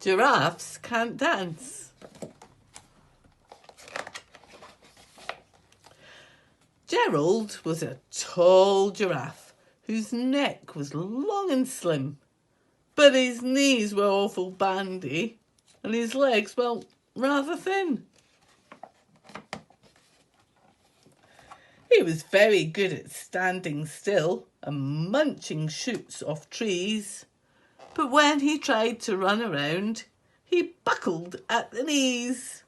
Giraffes can't dance. Gerald was a tall giraffe whose neck was long and slim, but his knees were awful bandy and his legs, well, rather thin. He was very good at standing still and munching shoots off trees, but when he tried to run around, he buckled at the knees.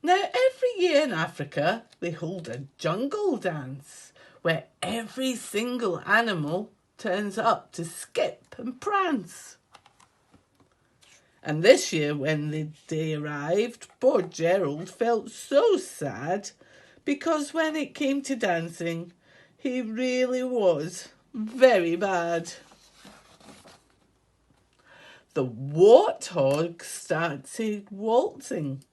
Now, every year in Africa, they hold a jungle dance where every single animal turns up to skip and prance. And this year, when the day arrived, poor Gerald felt so sad because when it came to dancing, he really was very bad. The warthog started waltzing.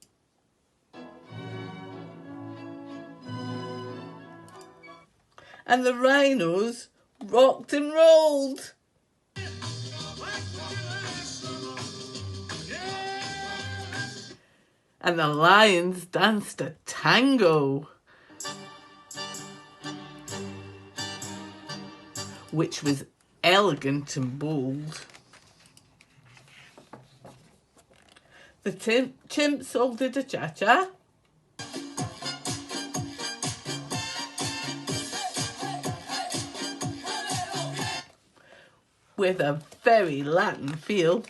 And the rhinos rocked and rolled. And the lions danced a tango, which was elegant and bold. The chimps all did a cha-cha. With a very Latin feel.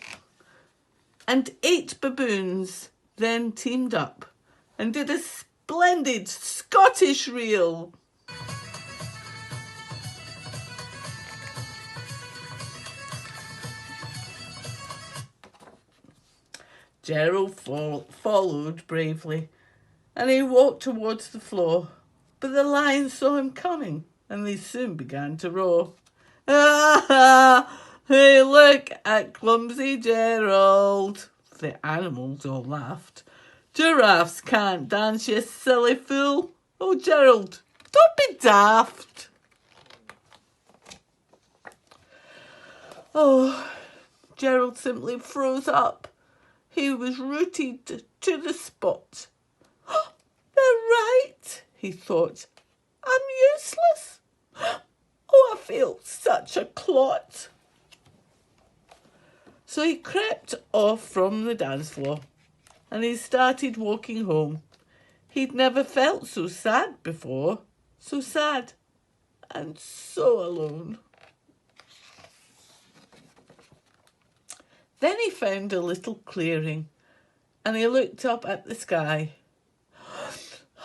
And 8 baboons then teamed up and did a splendid Scottish reel. Gerald followed bravely and he walked towards the floor, but the lions saw him coming and they soon began to roar. Ah, hey, look at clumsy Gerald. The animals all laughed. Giraffes can't dance, you silly fool. Oh, Gerald, don't be daft. Oh, Gerald simply froze up. He was rooted to the spot. Oh, they're right, he thought. I'm useless. Oh, I feel such a clot. So he crept off from the dance floor and he started walking home. He'd never felt so sad before. So sad and so alone. Then he found a little clearing and he looked up at the sky.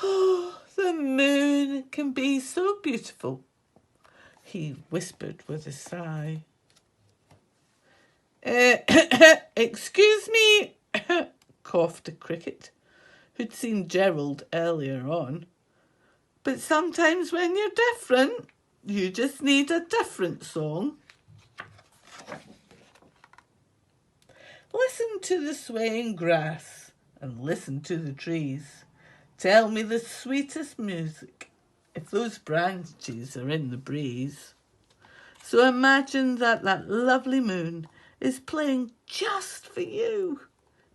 Oh, the moon can be so beautiful, he whispered with a sigh. Excuse me, coughed a cricket, who'd seen Gerald earlier on. But sometimes when you're different, you just need a different song. Listen to the swaying grass and listen to the trees. Tell me the sweetest music if those branches are in the breeze. So imagine that lovely moon is playing just for you,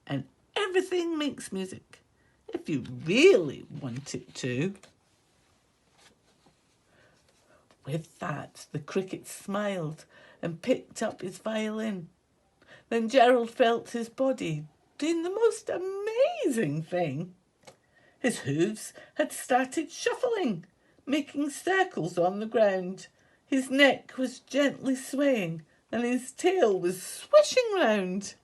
and everything makes music if you really want it to. With that, the cricket smiled and picked up his violin. Then Gerald felt his body doing the most amazing thing. His hooves had started shuffling, making circles on the ground. His neck was gently swaying and his tail was swishing round.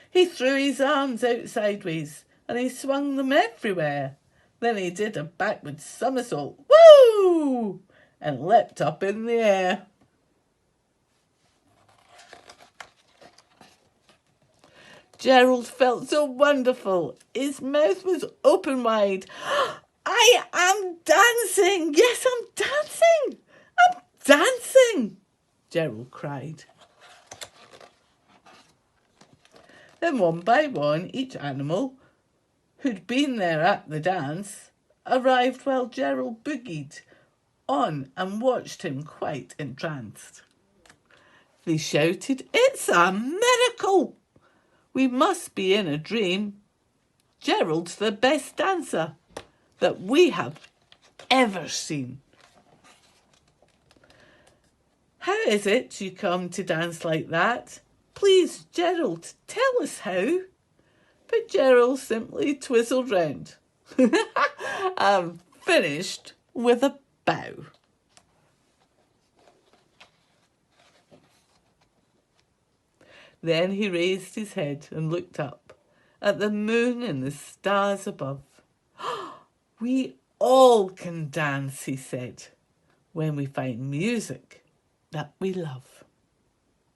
He threw his arms out sideways and he swung them everywhere. Then he did a backward somersault, woo, and leapt up in the air. Gerald felt so wonderful. His mouth was open wide. I am dancing. Yes, I'm dancing. I'm dancing, Gerald cried. Then one by one, each animal who'd been there at the dance arrived while Gerald boogied on and watched him quite entranced. They shouted, "It's a miracle! We must be in a dream. Gerald's the best dancer that we have ever seen." "How is it you come to dance like that? Please, Gerald, tell us how." But Gerald simply twizzled round and finished with a bow. Then he raised his head and looked up at the moon and the stars above. "We all can dance," he said, "when we find music that we love."